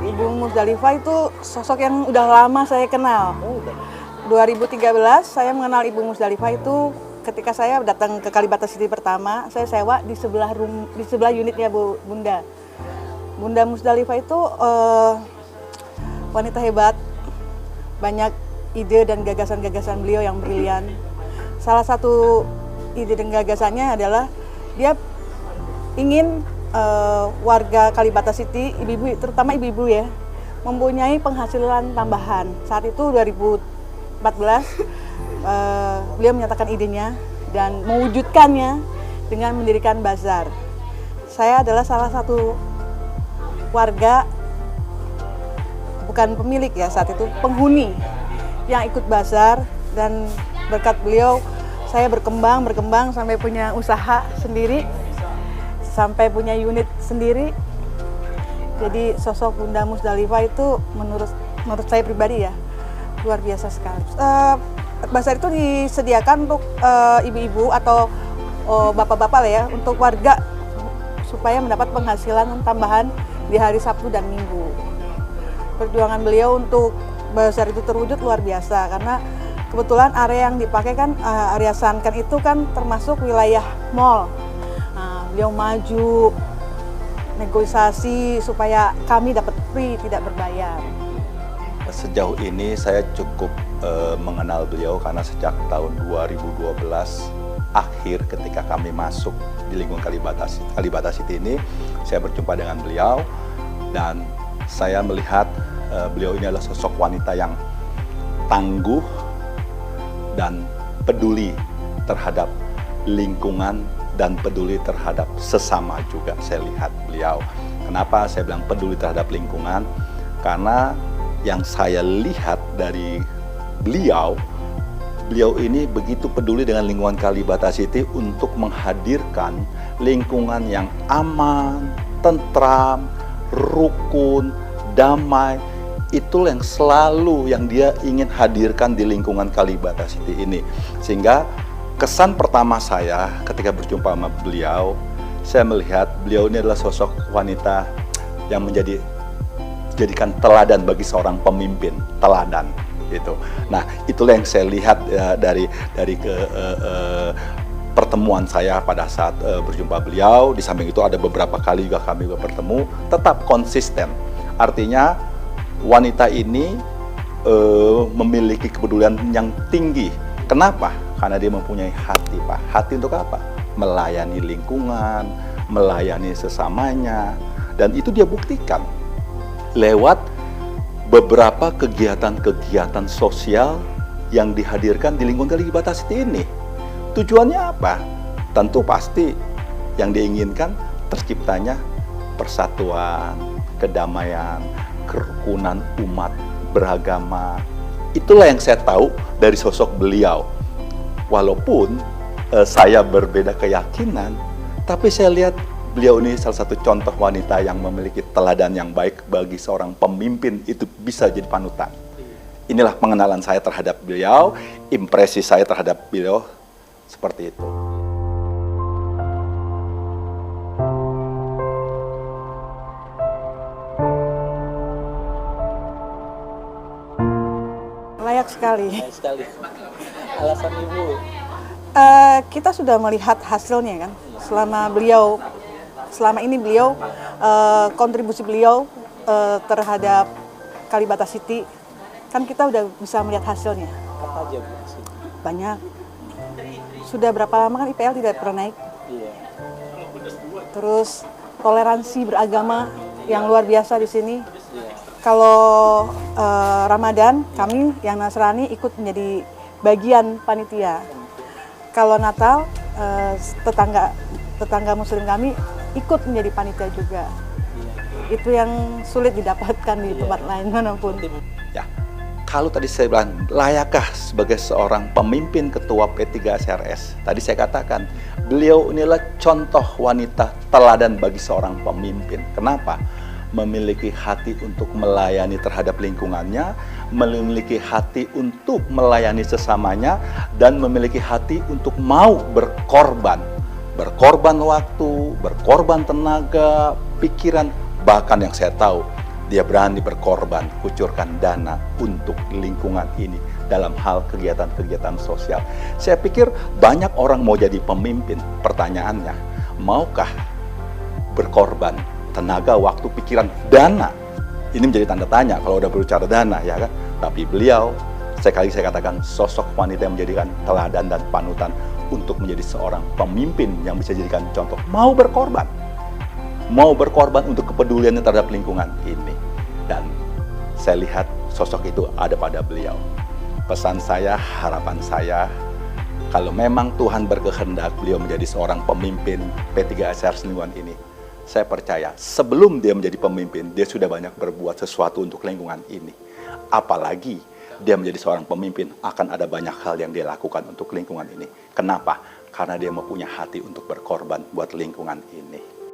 Ibu Musdalifah itu sosok yang udah lama saya kenal. 2013 saya mengenal Ibu Musdalifah itu ketika saya datang ke Kalibata City pertama, saya sewa di sebelah unitnya Bunda. Bunda Musdalifah itu wanita hebat, banyak ide dan gagasan-gagasan beliau yang brilian. Salah satu ide dan gagasannya adalah dia ingin warga Kalibata City, ibu-ibu, terutama ibu-ibu ya, mempunyai penghasilan tambahan. Saat itu 2014 beliau menyatakan idenya dan mewujudkannya dengan mendirikan bazar. Saya adalah salah satu warga, bukan pemilik ya saat itu, penghuni yang ikut bazar, dan berkat beliau saya berkembang sampai punya usaha sendiri, sampai punya unit sendiri. Jadi sosok Bunda Musdalifah itu menurut saya pribadi ya luar biasa sekali. Bazar itu disediakan untuk ibu-ibu atau bapak-bapak lah ya, untuk warga supaya mendapat penghasilan tambahan di hari Sabtu dan Minggu. Perjuangan beliau untuk bazar itu terwujud luar biasa karena kebetulan area yang dipakai kan area Sunken itu kan termasuk wilayah mall. Beliau maju negosiasi supaya kami dapat free, tidak berbayar. Sejauh ini saya cukup mengenal beliau karena sejak tahun 2012 akhir ketika kami masuk di lingkungan Kalibata City ini, saya berjumpa dengan beliau dan saya melihat beliau ini adalah sosok wanita yang tangguh dan peduli terhadap lingkungan dan peduli terhadap sesama juga. Saya lihat beliau. Kenapa saya bilang peduli terhadap lingkungan? Karena yang saya lihat dari beliau ini begitu peduli dengan lingkungan Kalibata City untuk menghadirkan lingkungan yang aman, tentram, rukun, damai. Itulah yang selalu yang dia ingin hadirkan di lingkungan Kalibata City ini. Sehingga kesan pertama saya ketika berjumpa sama beliau, saya melihat beliau ini adalah sosok wanita yang jadikan teladan bagi seorang pemimpin, teladan gitu. Nah, itulah yang saya lihat dari pertemuan saya pada saat berjumpa beliau. Di samping itu ada beberapa kali juga kami bertemu, tetap konsisten. Artinya wanita ini memiliki kepedulian yang tinggi. Kenapa? Karena dia mempunyai hati, Pak. Hati untuk apa? Melayani lingkungan, melayani sesamanya. Dan itu dia buktikan lewat beberapa kegiatan-kegiatan sosial yang dihadirkan di lingkungan Kalibata City ini. Tujuannya apa? Tentu pasti yang diinginkan terciptanya persatuan, kedamaian, kerukunan umat beragama. Itulah yang saya tahu dari sosok beliau. Walaupun saya berbeda keyakinan, tapi saya lihat beliau ini salah satu contoh wanita yang memiliki teladan yang baik bagi seorang pemimpin, itu bisa jadi panutan. Inilah pengenalan saya terhadap beliau, impresi saya terhadap beliau seperti itu. Layak sekali. Layak sekali. Alasan Ibu? Kita sudah melihat hasilnya kan. Selama ini beliau kontribusi beliau terhadap Kalibata City kan kita udah bisa melihat hasilnya. Apa aja Bu? Banyak. Sudah berapa lama kan IPL tidak pernah naik? Iya. Terus toleransi beragama yang luar biasa di sini. Iya. Kalau Ramadan kami yang Nasrani ikut menjadi bagian panitia. Kalau Natal tetangga Muslim kami ikut menjadi panitia juga. Iya. Itu yang sulit didapatkan di tempat lain manapun. Ya, kalau tadi saya bilang layakkah sebagai seorang pemimpin ketua P3 SRS? Tadi saya katakan beliau inilah contoh wanita teladan bagi seorang pemimpin. Kenapa? Memiliki hati untuk melayani terhadap lingkungannya, memiliki hati untuk melayani sesamanya, dan memiliki hati untuk mau berkorban waktu, berkorban tenaga, pikiran, bahkan yang saya tahu Dia berani berkorban, kucurkan dana untuk lingkungan ini dalam hal kegiatan-kegiatan sosial. Saya pikir banyak orang mau jadi pemimpin. Pertanyaannya, maukah berkorban tenaga, waktu, pikiran, dana? Ini menjadi tanda tanya kalau udah berbicara dana, ya kan? Tapi beliau, sekali saya katakan, sosok wanita yang menjadikan teladan dan panutan untuk menjadi seorang pemimpin yang bisa dijadikan contoh. Mau berkorban untuk kepeduliannya terhadap lingkungan ini. Dan saya lihat sosok itu ada pada beliau. Pesan saya, harapan saya, kalau memang Tuhan berkehendak beliau menjadi seorang pemimpin P3SR Senulungan ini, saya percaya sebelum dia menjadi pemimpin, dia sudah banyak berbuat sesuatu untuk lingkungan ini. Apalagi dia menjadi seorang pemimpin, akan ada banyak hal yang dia lakukan untuk lingkungan ini. Kenapa? Karena dia mempunyai hati untuk berkorban buat lingkungan ini.